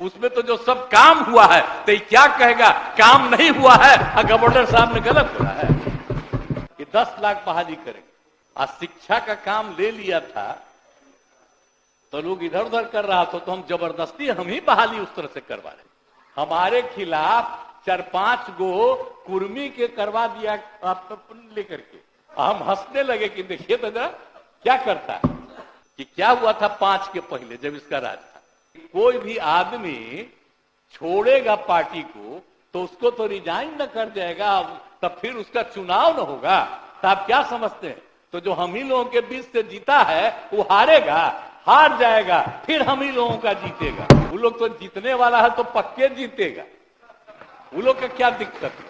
उसमें तो जो सब काम हुआ है तो क्या कहेगा काम नहीं हुआ है और गवर्नर साहब ने गलत बोला है। कि 10 लाख बहाली करेंगे। आज शिक्षा का काम ले लिया था तो लोग इधर उधर कर रहा था तो हम जबरदस्ती हम ही बहाली उस तरह से करवा रहे। हमारे खिलाफ 4-5 गो कुर्मी के करवा दिया लेकर के हम हंसने लगे कि देखिए तो जरा क्या करता है। कि क्या हुआ था 5 के पहले जब इसका राज था, कोई भी आदमी छोड़ेगा पार्टी को तो उसको तो रिजाइन न कर जाएगा, तब फिर उसका चुनाव न होगा। तो आप क्या समझते हैं? तो जो हम ही लोगों के बीच से जीता है वो हारेगा, हार जाएगा, फिर हम ही लोगों का जीतेगा। वो लोग तो जीतने वाला है तो पक्के जीतेगा, वो लोग का क्या दिक्कत है?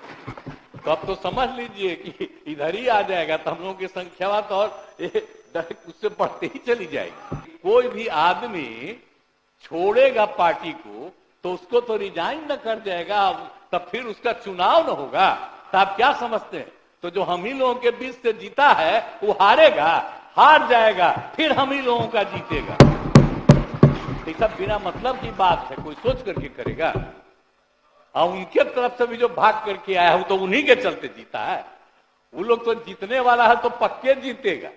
तो अब तो समझ लीजिए कि इधर ही आ जाएगा तो हम लोगों की संख्या तो और उससे बढ़ते ही चली जाएगी। कोई भी आदमी छोड़ेगा पार्टी को तो उसको तो रिजाइन न कर जाएगा, तब फिर उसका चुनाव न होगा। तो आप क्या समझते हैं? तो जो हम ही लोगों के बीच से जीता है वो हारेगा, हार जाएगा, फिर हम ही लोगों का जीतेगा। ये सब बिना मतलब की बात है, कोई सोच करके करेगा। और उनके तरफ से भी जो भाग करके आया वो तो उन्हीं के चलते जीता है। वो लोग तो जीतने वाला है तो पक्के जीतेगा,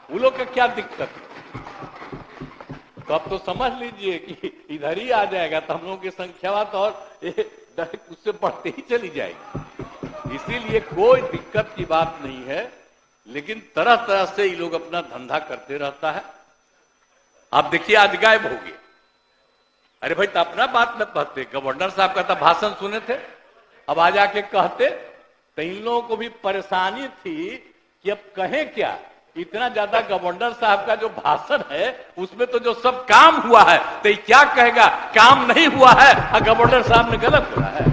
वो लोग का क्या दिक्कत है? तो अब तो समझ लीजिए कि इधर ही आ जाएगा तो हम लोगों की संख्या तो और उससे बढ़ते ही चली जाएगी। इसीलिए कोई दिक्कत की बात नहीं है, लेकिन तरह तरह से ये लोग अपना धंधा करते रहता है। आप देखिए आज गायब हो गए। अरे भाई तो अपना बात न कहते, गवर्नर साहब का तो भाषण सुने थे, अब आ जाके कहते। तो इन लोगों को भी परेशानी थी कि अब कहें क्या। इतना ज्यादा गवर्नर साहब का जो भाषण है उसमें तो जो सब काम हुआ है तो क्या कहेगा काम नहीं हुआ है और गवर्नर साहब ने गलत बोला है।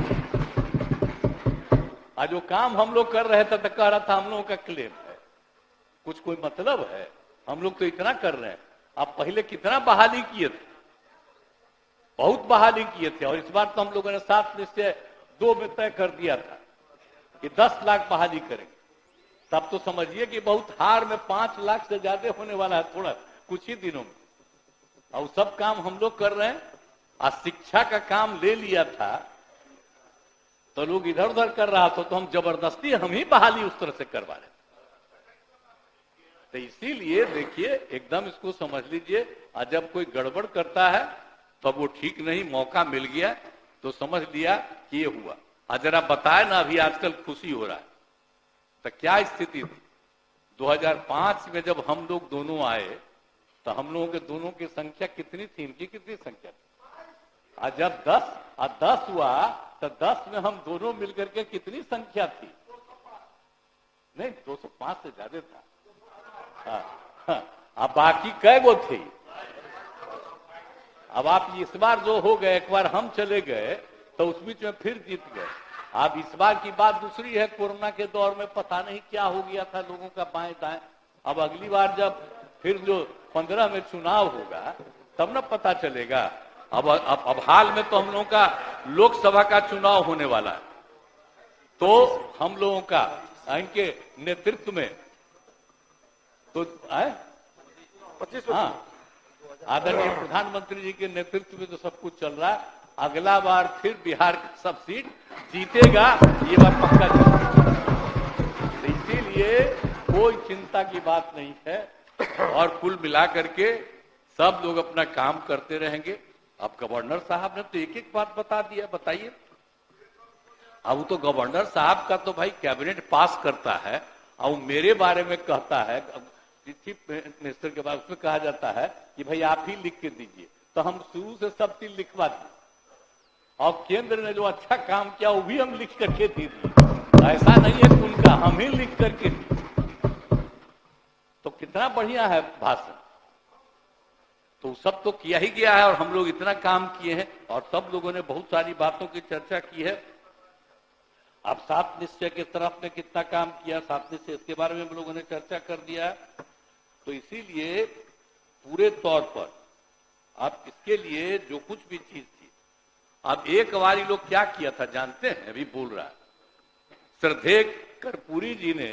आज जो काम हम लोग कर रहे थे तो कह रहा था हम लोगों का क्लेम है, कुछ कोई मतलब है? हम लोग तो इतना कर रहे हैं। आप पहले कितना बहाली किए थे, बहुत बहाली किए थे। और इस बार तो हम लोगों ने 7 निश्चय 2 में तय कर दिया था कि 10 लाख बहाली करेंगे। तब तो समझिए कि बहुत हार में 5 लाख से ज्यादा होने वाला है थोड़ा कुछ ही दिनों में। और सब काम हम लोग कर रहे हैं। आज शिक्षा का काम ले लिया था तो लोग इधर उधर कर रहा था तो हम जबरदस्ती हम ही बहाली उस तरह से करवा रहे। तो इसीलिए देखिए एकदम इसको समझ लीजिए, आज जब कोई गड़बड़ करता है तब वो ठीक नहीं, मौका मिल गया तो समझ लिया कि ये हुआ। आज जरा बताए ना, अभी आजकल खुशी हो रहा है तो क्या स्थिति थी 2005 में जब हम लोग दोनों आए तो हम लोगों के दोनों की संख्या कितनी थी, इनकी कितनी संख्या थी? आज जब 10 हुआ तो 10 में हम दोनों मिलकर के कितनी संख्या थी? नहीं 205 से ज्यादा था। अब बाकी कै गो थी? अब आप इस बार जो हो गए, एक बार हम चले गए तो उस बीच में फिर जीत गए। अब इस बार की बात दूसरी है, कोरोना के दौर में पता नहीं क्या हो गया था लोगों का बाएं दाएं। अब अगली बार जब फिर जो 15 में चुनाव होगा तब ना पता चलेगा। अब हाल में तो हम लोगों का लोकसभा का चुनाव होने वाला है, तो हम लोगों का इनके नेतृत्व में तो 25 आदरणीय प्रधानमंत्री जी के नेतृत्व में तो सब कुछ चल रहा है। अगला बार फिर बिहार की सब सीट जीतेगा, ये बात पक्का चलेगा। इसीलिए कोई चिंता की बात नहीं है और कुल मिला करके सब लोग अपना काम करते रहेंगे। अब गवर्नर साहब ने तो एक एक बात बता दिया, बताइए। अब तो गवर्नर साहब का तो भाई कैबिनेट पास करता है और मेरे बारे में कहता है, चीफ मिनिस्टर के बाद उसमें कहा जाता है कि भाई आप ही लिख के दीजिए, तो हम शुरू से सब चीज लिखवा दिए और केंद्र ने जो अच्छा काम किया वो भी हम लिख करके दे दिए। ऐसा नहीं है कि उनका हम ही लिख करके दिए। तो कितना बढ़िया है भाषण, तो सब तो किया ही गया है और हम लोग इतना काम किए हैं और सब लोगों ने बहुत सारी बातों की चर्चा की है। अब 7 निश्चय के तरफ में कितना काम किया, 7 निश्चय इसके बारे में हम लोगों ने चर्चा कर दिया है। तो इसीलिए पूरे तौर पर अब इसके लिए जो कुछ भी चीज थी, अब एक बार लोग क्या किया था जानते हैं? अभी बोल रहा है श्रद्धेय कर्पूरी जी ने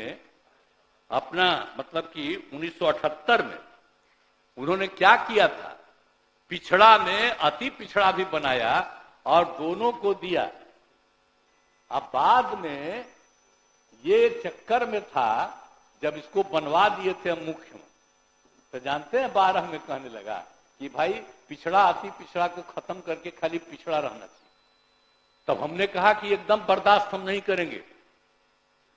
अपना मतलब कि 1978 में उन्होंने क्या किया था पिछड़ा में अति पिछड़ा भी बनाया और दोनों को दिया। अब बाद में ये चक्कर में था, जब इसको बनवा दिए थे मुख्य में, तो जानते हैं 12 में कहने लगा कि भाई पिछड़ा अति पिछड़ा को खत्म करके खाली पिछड़ा रहना चाहिए। तब हमने कहा कि एकदम बर्दाश्त हम नहीं करेंगे,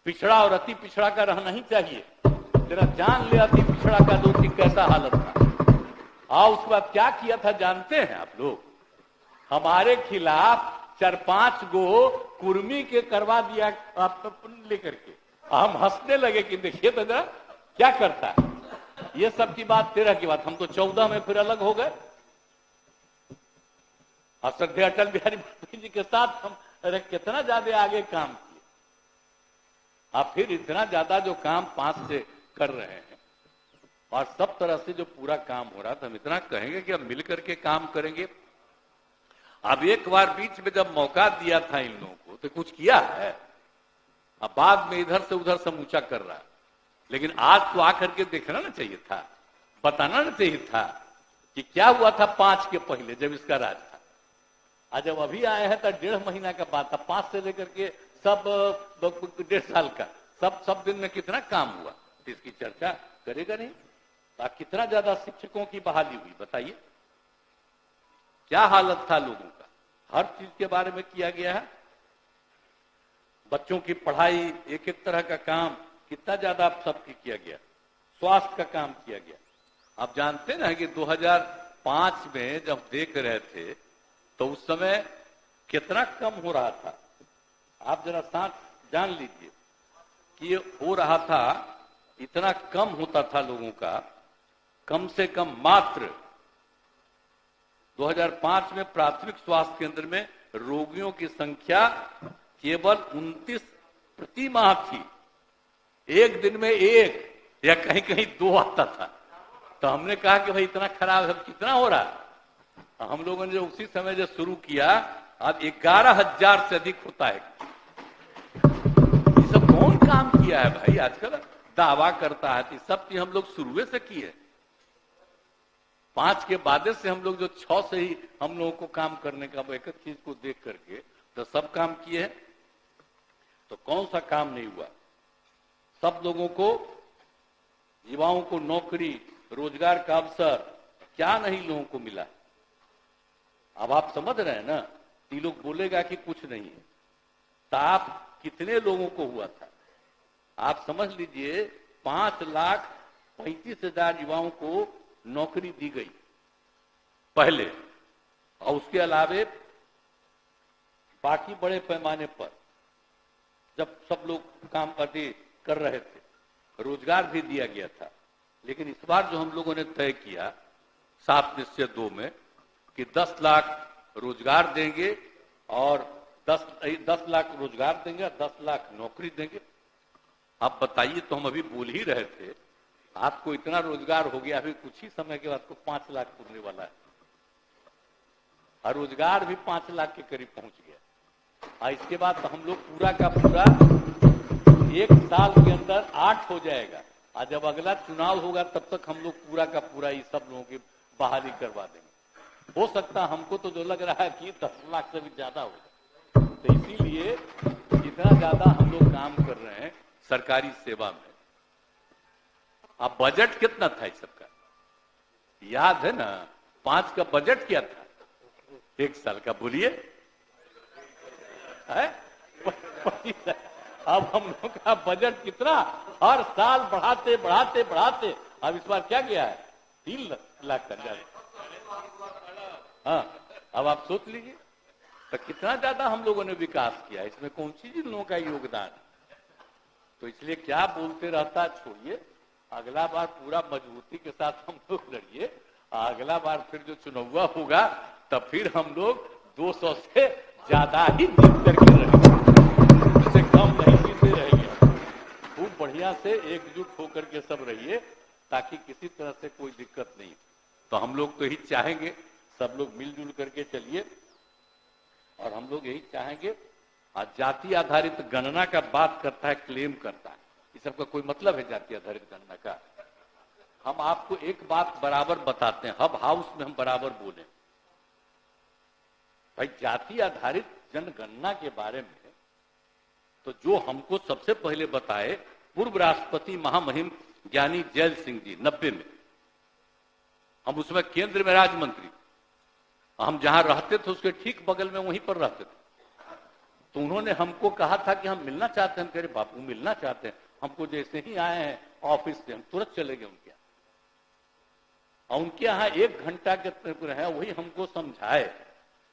पिछड़ा और अति पिछड़ा का रहना ही चाहिए। तेरा जान ले अति पिछड़ा का दो कि कैसा हालत था। और उसके बाद क्या किया था जानते हैं आप लोग? हमारे खिलाफ 4-5 गो कुर्मी के करवा दिया लेकर के। हम हंसने लगे कि देखिए तो जरा क्या करता है। ये सब की बात 13 की बात, हम तो 14 में फिर अलग हो गए। और श्रद्धेय अटल बिहारी वाजपेयी जी के साथ हम अरे कितना ज्यादा आगे काम किए। अब फिर इतना ज्यादा जो काम 5 से कर रहे हैं और सब तरह से जो पूरा काम हो रहा था, हम इतना कहेंगे कि अब मिलकर के काम करेंगे। अब एक बार बीच में जब मौका दिया था इन लोगों को तो कुछ किया है। अब बाद में इधर से उधर समूचा कर रहा है। लेकिन आज तो आकर के देखना ना चाहिए था, बताना ना चाहिए था कि क्या हुआ था 5 के पहले जब इसका राज था। आज जब अभी आए हैं तो 1.5 महीना का बात था। 5 से लेकर के सब 1.5 साल का सब दिन में कितना काम हुआ, तो इसकी चर्चा करेगा नहीं। कितना ज्यादा शिक्षकों की बहाली हुई बताइए, क्या हालत था लोगों का, हर चीज के बारे में किया गया है। बच्चों की पढ़ाई, एक एक तरह का काम कितना ज्यादा सबकी किया गया। स्वास्थ्य का काम किया गया। आप जानते ना कि 2005 में जब देख रहे थे तो उस समय कितना कम हो रहा था। आप जरा साथ जान लीजिए कि ये हो रहा था, इतना कम होता था लोगों का। कम से कम मात्र 2005 में प्राथमिक स्वास्थ्य केंद्र में रोगियों की संख्या केवल 29 प्रति माह थी। एक दिन में 1 या कहीं कहीं 2 आता था। तो हमने कहा कि भाई इतना खराब है, कितना हो रहा है। हम लोगों ने जो उसी समय जो शुरू किया, अब 11,000 से अधिक होता है। ये सब कौन काम किया है भाई? आजकल दावा करता है कि सब चीज हम लोग शुरू से किए। 5 के बाद से हम लोग जो 6 से ही हम लोगों को काम करने का, एक चीज को देख करके तो सब काम किए हैं। तो कौन सा काम नहीं हुआ? सब लोगों को, युवाओं को नौकरी, रोजगार का अवसर क्या नहीं लोगों को मिला। अब आप समझ रहे हैं ना, ये लोग बोलेगा कि कुछ नहीं है। ताप कितने लोगों को हुआ था आप समझ लीजिए। 5,35,000 युवाओं को नौकरी दी गई पहले, और उसके अलावे बाकी बड़े पैमाने पर जब सब लोग काम कर रहे थे, रोजगार भी दिया गया था। लेकिन इस बार जो हम लोगों ने तय किया 7 निश्चय 2 में कि 10 लाख रोजगार देंगे और 10 लाख रोजगार देंगे, 10 लाख नौकरी देंगे। आप बताइए, तो हम अभी बोल ही रहे थे, आपको इतना रोजगार हो गया, अभी कुछ ही समय के बाद तो 5 लाख पुरने वाला है। और रोजगार भी 5 लाख के करीब पहुंच गया। और इसके बाद तो हम लोग पूरा का पूरा 1 साल के अंदर 8 हो जाएगा। और जब अगला चुनाव होगा तब तक हम लोग पूरा का पूरा ये सब लोगों की बहाली करवा देंगे। हो सकता है, हमको तो जो लग रहा है कि 10 लाख से भी ज्यादा होगा। तो इसीलिए इतना ज्यादा हम लोग काम कर रहे हैं सरकारी सेवा में। अब बजट कितना था इस सबका याद है ना? 5 का बजट क्या था 1 साल का, बोलिए? अब हम लोग का बजट कितना, हर साल बढ़ाते बढ़ाते बढ़ाते अब इस बार क्या गया है 3 लाख कर जाए। हाँ, अब आप सोच लीजिए तो कितना ज्यादा हम लोगों ने विकास किया। इसमें कौन सी इन लोगों का योगदान? तो इसलिए क्या बोलते रहता, छोड़िए। अगला बार पूरा मजबूती के साथ हम लोग लड़िए। अगला बार फिर जो चुनाव होगा तब फिर हम लोग 200 से ज्यादा ही जीत करके रहेंगे, इससे कम नहीं जीते रहेंगे। खूब बढ़िया से एकजुट होकर के सब रहिए ताकि किसी तरह से कोई दिक्कत नहीं। तो हम लोग तो यही चाहेंगे, सब लोग मिलजुल करके चलिए। और हम लोग यही चाहेंगे, जाति आधारित गणना का बात करता है, क्लेम करता है, इस सबका कोई मतलब है जाति आधारित गणना का? हम आपको एक बात बराबर बताते हैं, हब हाउस में हम बराबर बोले भाई जाति आधारित जनगणना के बारे में तो जो हमको सबसे पहले बताए पूर्व राष्ट्रपति महामहिम ज्ञानी जैल सिंह जी 90 में। हम उसमें केंद्र में राज्य मंत्री, हम जहां रहते थे उसके ठीक बगल में वहीं पर रहते थे। तो उन्होंने हमको कहा था कि हम मिलना चाहते हैं। हम कह रहे बापू मिलना चाहते हैं, हमको जैसे ही आए हैं ऑफिस से हम तुरंत चले गए उनके यहाँ। और उनके यहाँ 1 घंटा के रहे, वही हमको समझाए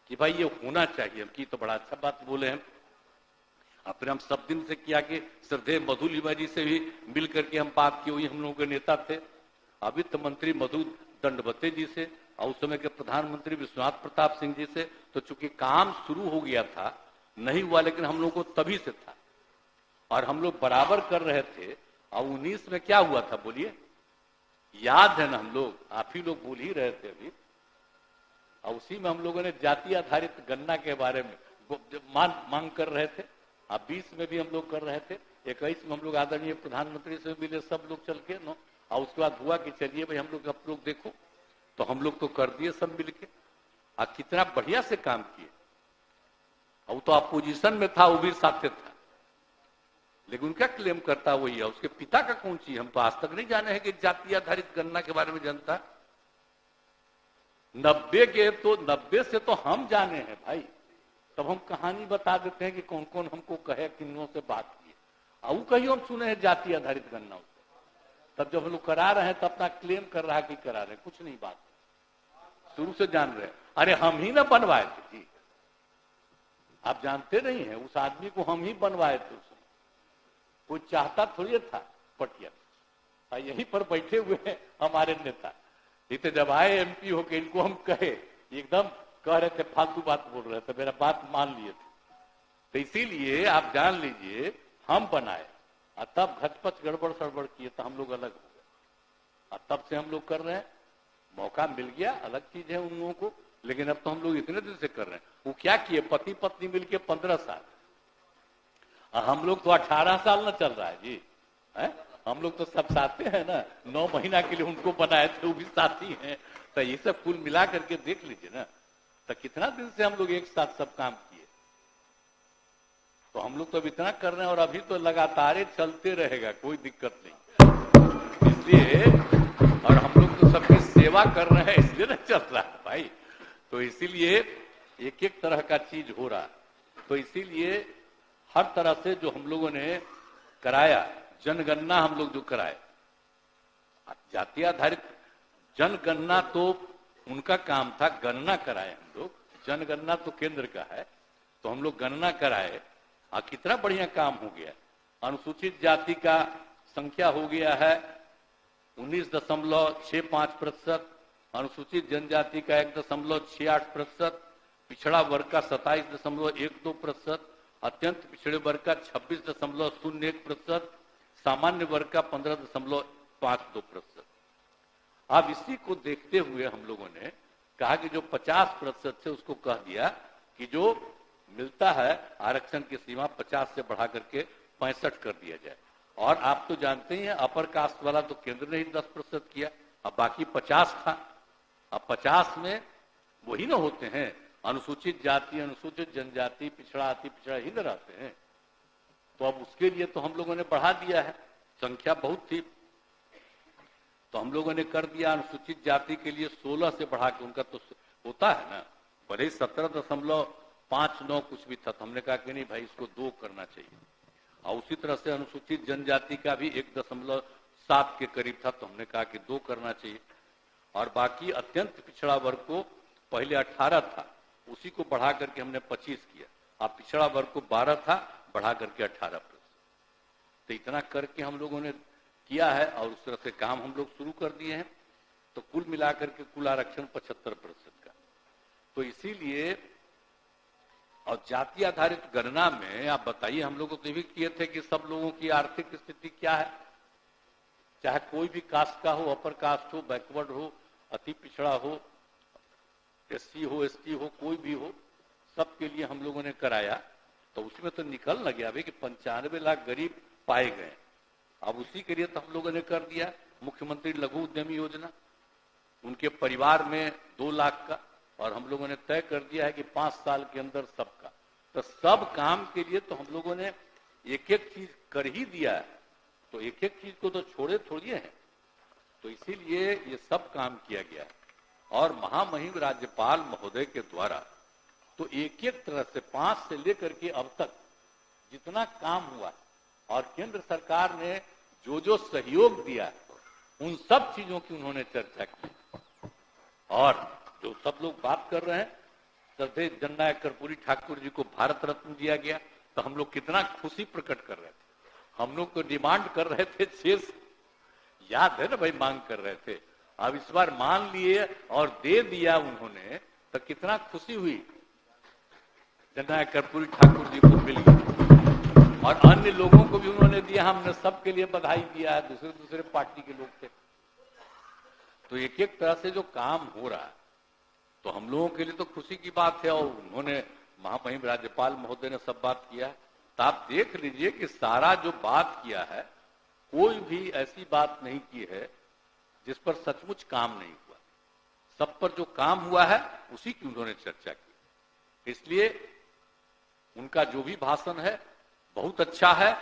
कि भाई ये होना चाहिए। हम की तो बड़ा अच्छा बात बोले हैं। और फिर हम सब दिन से किया कि श्रद्धेय मधुलिमा जी से भी मिल करके हम बात की, वही हम लोगों के नेता थे। वित्त मंत्री मधु दंडवते जी से और उस समय के प्रधानमंत्री विश्वनाथ प्रताप सिंह जी से। तो चूंकि काम शुरू हो गया था, नहीं हुआ, लेकिन हम लोग को तभी से था और हम लोग बराबर कर रहे थे। और 19 में क्या हुआ था बोलिए, याद है ना? हम लोग, आप ही लोग भूल ही रहे थे अभी। और उसी में हम लोगों ने जाति आधारित गणना के बारे में मांग कर रहे थे। अब 20 में भी हम लोग कर रहे थे। 21 में हम लोग आदरणीय प्रधानमंत्री से मिले, सब लोग चल के नो। और उसके बाद हुआ कि चलिए भाई हम लोग आप लोग देखो, तो हम लोग तो कर दिए सब मिलके। और कितना बढ़िया से काम किए। और तो अपोजिशन में था, वो भी साथ था, लेकिन उनका क्लेम करता वही है। उसके पिता का कौन चीज हम तो आज तक नहीं जाने हैं कि जाति आधारित गणना के बारे में जानता। 90 से तो हम जाने हैं भाई। तब हम कहानी बता देते हैं कि कौन कौन हमको कहे, किन्नों से बात की। और कहीं हम सुने हैं जाति आधारित गणना। तब जब हम लोग करा रहे हैं तो अपना क्लेम कर रहा है कि करा रहे हैं, कुछ नहीं बात शुरू से जान रहे हैं। अरे हम ही ना बनवाए थे जी, आप जानते नहीं है, उस आदमी को हम ही बनवाए थे। उसमें कोई चाहता थोड़ी था पटिया। यहीं पर बैठे हुए हैं हमारे नेता। इतने जब आए MP होके, इनको हम कहे, एकदम कह रहे थे फालतू बात बोल रहे थे, मेरा बात मान लिए थे। तो इसीलिए आप जान लीजिए हम बनाए और तब घचपच गड़बड़ सड़बड़ किए तो हम लोग अलग हो गए। और तब से हम लोग कर रहे हैं। मौका मिल गया, अलग चीज है उन लोगों को, लेकिन अब तो हम लोग इतने दिन से कर रहे हैं। वो क्या किए, पति पत्नी मिलके 15 साल, हम लोग तो 18 साल न चल रहा है जी है? हम लोग तो सब साथी हैं ना। 9 महीना के लिए उनको बनाए थे, वो भी साथी हैं। तो ये सब कुल मिला करके देख लीजिए ना, तो कितना दिन से हम लोग एक साथ सब काम किए। तो हम लोग तो अब इतना कर रहे हैं और अभी तो लगातार चलते रहेगा, कोई दिक्कत नहीं। इसलिए और हम लोग तो सबकी सेवा कर रहे हैं, इसलिए ना चल रहा है भाई। तो इसीलिए एक एक तरह का चीज हो रहा है। तो इसीलिए हर तरह से जो हम लोगों ने कराया, जनगणना हम लोग जो कराए, जाति आधारित जनगणना तो उनका काम था, गणना कराए हम लोग। जनगणना तो केंद्र का है, तो हम लोग गणना कराए। कितना बढ़िया काम हो गया। अनुसूचित जाति का संख्या हो गया है 19.65%, अनुसूचित जनजाति का 1.68%, पिछड़ा वर्ग का 27.12%, अत्यंत पिछड़े वर्ग का 26.01%, सामान्य वर्ग का 15.52%। अब इसी को देखते हुए हम लोगों ने कहा कि जो 50% से उसको कह दिया कि जो मिलता है आरक्षण की सीमा 50 से बढ़ा करके 65 कर दिया जाए। और आप तो जानते ही हैं अपर कास्ट वाला तो केंद्र ने ही 10% किया, अब बाकी 50 था। अब 50 में वही ना होते हैं अनुसूचित जाति, अनुसूचित जनजाति, पिछड़ा अति पिछड़ा ही न रहते हैं। तो अब उसके लिए तो हम लोगों ने बढ़ा दिया है, संख्या बहुत थी तो हम लोगों ने कर दिया। अनुसूचित जाति के लिए 16 से बढ़ा के, उनका तो होता है ना, भले ही 17.59 कुछ भी था, तो हमने कहा कि नहीं भाई इसको 2 करना चाहिए। और उसी तरह से अनुसूचित जनजाति का भी 1.7 के करीब था, तो हमने कहा कि 2 करना चाहिए। और बाकी अत्यंत पिछड़ा वर्ग को पहले 18 था, उसी को बढ़ा करके हमने 25 किया। अब पिछड़ा वर्ग को 12 था, बढ़ा करके 18%। तो इतना करके हम लोगों ने किया है और उस तरह से काम हम लोग शुरू कर दिए हैं। तो कुल मिलाकर के कुल आरक्षण 75% का। तो इसीलिए और जाति आधारित गणना में आप बताइए, हम लोग तो ये भी किए थे कि सब लोगों की आर्थिक स्थिति क्या है, चाहे कोई भी कास्ट का हो, अपर कास्ट हो, बैकवर्ड हो, अति पिछड़ा हो, SC हो, ST हो, कोई भी हो, सबके लिए हम लोगों ने कराया। तो उसमें तो निकल न गया भाई कि 95 लाख गरीब पाए गए। अब उसी के लिए तो हम लोगों ने कर दिया। मुख्यमंत्री लघु उद्यमी योजना, उनके परिवार में 2 लाख का, और हम लोगों ने तय कर दिया है कि 5 साल के अंदर सबका। तो सब काम के लिए तो हम लोगों ने एक एक चीज कर ही दिया है, तो एक एक चीज को तो छोड़े थोड़ी हैं। तो इसीलिए ये सब काम किया गया है। और महामहिम राज्यपाल महोदय के द्वारा तो एक एक तरह से 5 से लेकर के अब तक जितना काम हुआ और केंद्र सरकार ने जो जो सहयोग दिया उन सब चीजों की उन्होंने चर्चा की। और जो सब लोग बात कर रहे हैं, श्रद्धेय जननायक कर्पूरी ठाकुर जी को भारत रत्न दिया गया, तो हम लोग कितना खुशी प्रकट कर रहे थे। हम लोग तो डिमांड कर रहे थे 6, याद है ना भाई, मांग कर रहे थे। अब इस बार मान लिए और दे दिया उन्होंने, तो कितना खुशी हुई। जननायक कर्पूरी ठाकुर जी को मिल गया और अन्य लोगों को भी उन्होंने दिया। हमने सबके लिए बधाई दिया है, दूसरे दूसरे पार्टी के लोग थे। तो एक एक तरह से जो काम हो रहा है तो हम लोगों के लिए तो खुशी की बात है। और उन्होंने महामहिम राज्यपाल महोदय ने सब बात किया है। तो आप देख लीजिए कि सारा जो बात किया है, कोई भी ऐसी बात नहीं की है जिस पर सचमुच काम नहीं हुआ। सब पर जो काम हुआ है उसी की उन्होंने चर्चा की। इसलिए उनका जो भी भाषण है बहुत अच्छा है।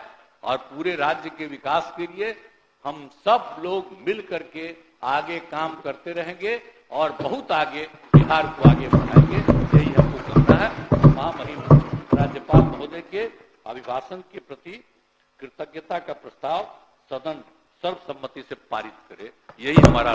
और पूरे राज्य के विकास के लिए हम सब लोग मिल करके आगे काम करते रहेंगे और बहुत आगे बिहार को आगे बढ़ाएंगे, यही हमको करना है। महामहिम राज्यपाल महोदय के अभिभाषण के प्रति कृतज्ञता का प्रस्ताव सदन सर्वसम्मति से पारित करे, यही हमारा